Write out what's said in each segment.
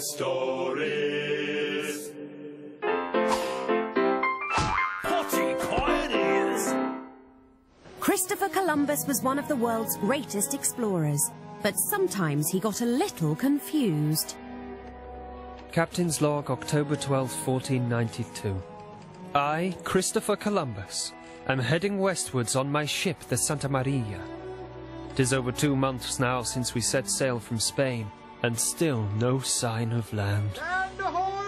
stories. 40 coyotes! Christopher Columbus was one of the world's greatest explorers, but sometimes he got a little confused. Captain's log, October 12, 1492. I, Christopher Columbus, am heading westwards on my ship, the Santa Maria. 'Tis over 2 months now since we set sail from Spain, and still no sign of land. Land ahoy!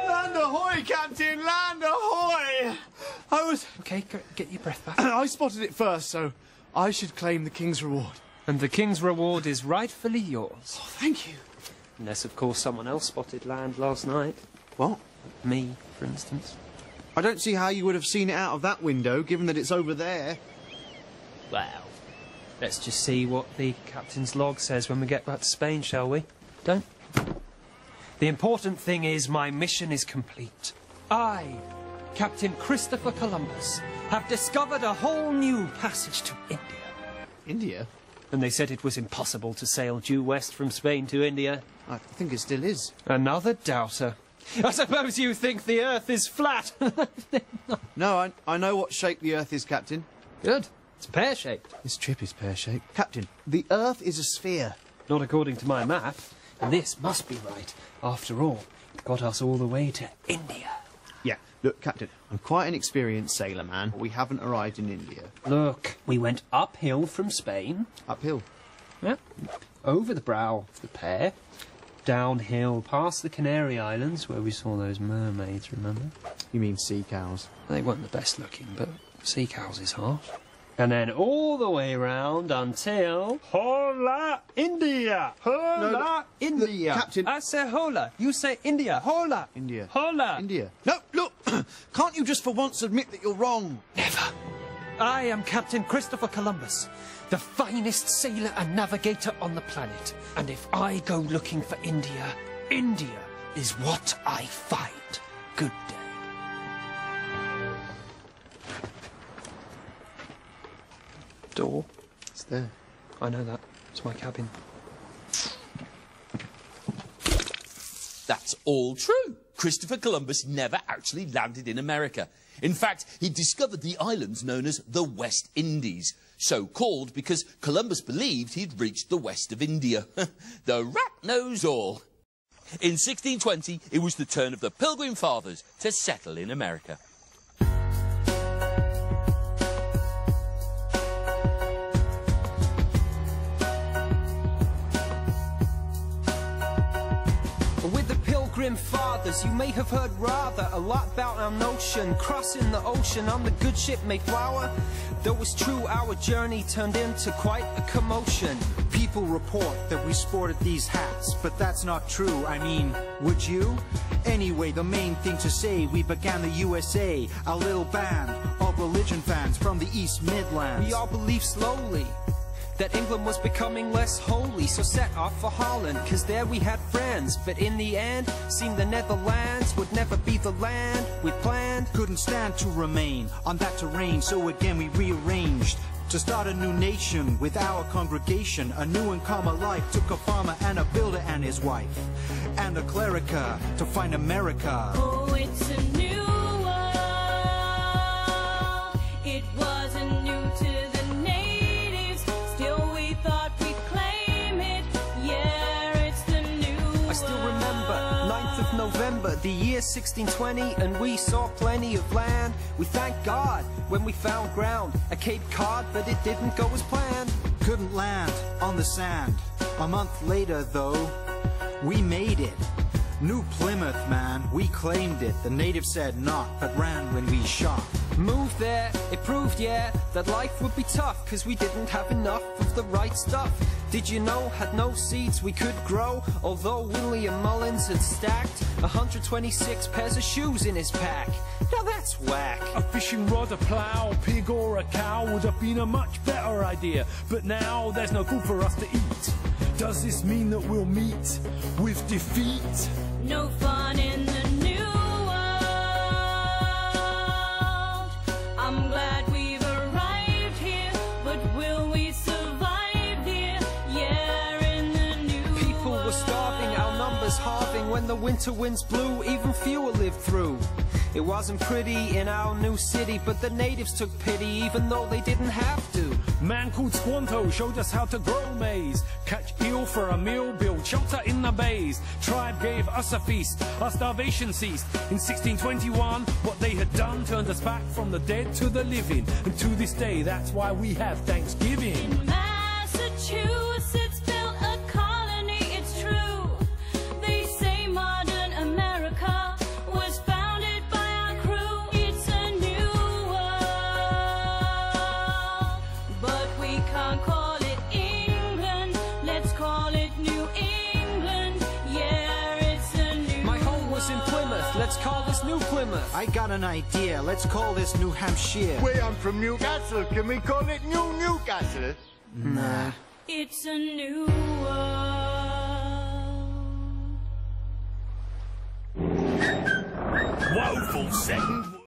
Land ahoy, Captain! Land ahoy! Okay, get your breath back. I spotted it first, so I should claim the King's reward. And the King's reward is rightfully yours. Oh, thank you. Unless, of course, someone else spotted land last night. What? Me, for instance. I don't see how you would have seen it out of that window, given that it's over there. Well, let's just see what the captain's log says when we get back to Spain, shall we? Don't. The important thing is my mission is complete. I, Captain Christopher Columbus, have discovered a whole new passage to India. India? And they said it was impossible to sail due west from Spain to India. I think it still is. Another doubter. I suppose you think the Earth is flat. No, I know what shape the Earth is, Captain. Good. It's pear-shaped. This trip is pear-shaped. Captain, the Earth is a sphere. Not according to my map. And this must be right. After all, it got us all the way to India. Yeah, look, Captain, I'm quite an experienced sailor man. We haven't arrived in India. Look, we went uphill from Spain. Uphill? Yeah. Over the brow of the pear. Downhill past the Canary Islands where we saw those mermaids, remember? You mean sea cows? They weren't the best looking, but sea cows is hot. And then all the way round until... Hola, India! Hola, India! Captain... I say hola. You say India. Hola. India. Hola. India. No, look! Can't you just for once admit that you're wrong? Never. I am Captain Christopher Columbus, the finest sailor and navigator on the planet. And if I go looking for India, India is what I find. Good day. Door. It's there. I know that. It's my cabin. That's all true. Christopher Columbus never actually landed in America. In fact, he discovered the islands known as the West Indies, so called because Columbus believed he'd reached the west of India. The rat knows all. In 1620, it was the turn of the Pilgrim Fathers to settle in America. With the Pilgrim Fathers, you may have heard rather a lot about our notion, crossing the ocean on the good ship Mayflower. Though it's true, our journey turned into quite a commotion. People report that we sported these hats, but that's not true. I mean, would you? Anyway, the main thing to say, we began the USA, a little band of religion fans from the East Midlands. We all believed slowly that England was becoming less holy, so set off for Holland, cause there we had friends. But in the end, seemed the Netherlands would never be the land we planned. Couldn't stand to remain on that terrain, so again we rearranged to start a new nation with our congregation. A new and calmer life took a farmer and a builder and his wife and a clerica to find America. Oh, it's a new world. It wasn't new to the natives. Still we thought we'd claim it. Yeah, it's the new world. I still remember 9th of November, the year 1620, and we saw plenty of land. We thanked God when we found ground at Cape Cod, but it didn't go as planned. Couldn't land on the sand. A month later, though, we made it. New Plymouth, man, we claimed it. The natives said not, but ran when we shot. Moved there, it proved, yeah, that life would be tough, cause we didn't have enough of the right stuff. Did you know, had no seeds we could grow, although William Mullins had stacked 126 pairs of shoes in his pack. Now that's whack. A fishing rod, a plough, a pig or a cow would have been a much better idea. But now there's no food for us to eat. Does this mean that we'll meet with defeat? No fun in the new world. I'm glad we've arrived here, but will we survive here? Yeah, in the new People world. were starving was halving when the winter winds blew, even fewer lived through. It wasn't pretty in our new city, but the natives took pity even though they didn't have to. Man called Squanto showed us how to grow maize, catch eel for a meal, build shelter in the bays. Tribe gave us a feast, our starvation ceased. In 1621, what they had done turned us back from the dead to the living. And to this day, that's why we have Thanksgiving. In Massachusetts built a colony, it's true. They say modern America was founded by our crew. It's a new world, but we can't call it England. Let's call it New England. Yeah, it's a new My home was in Plymouth, let's call this New Plymouth. I got an idea, let's call this New Hampshire. Wait, I'm from Newcastle. Can we call it New Newcastle? Nah. It's a new world. Woeful second.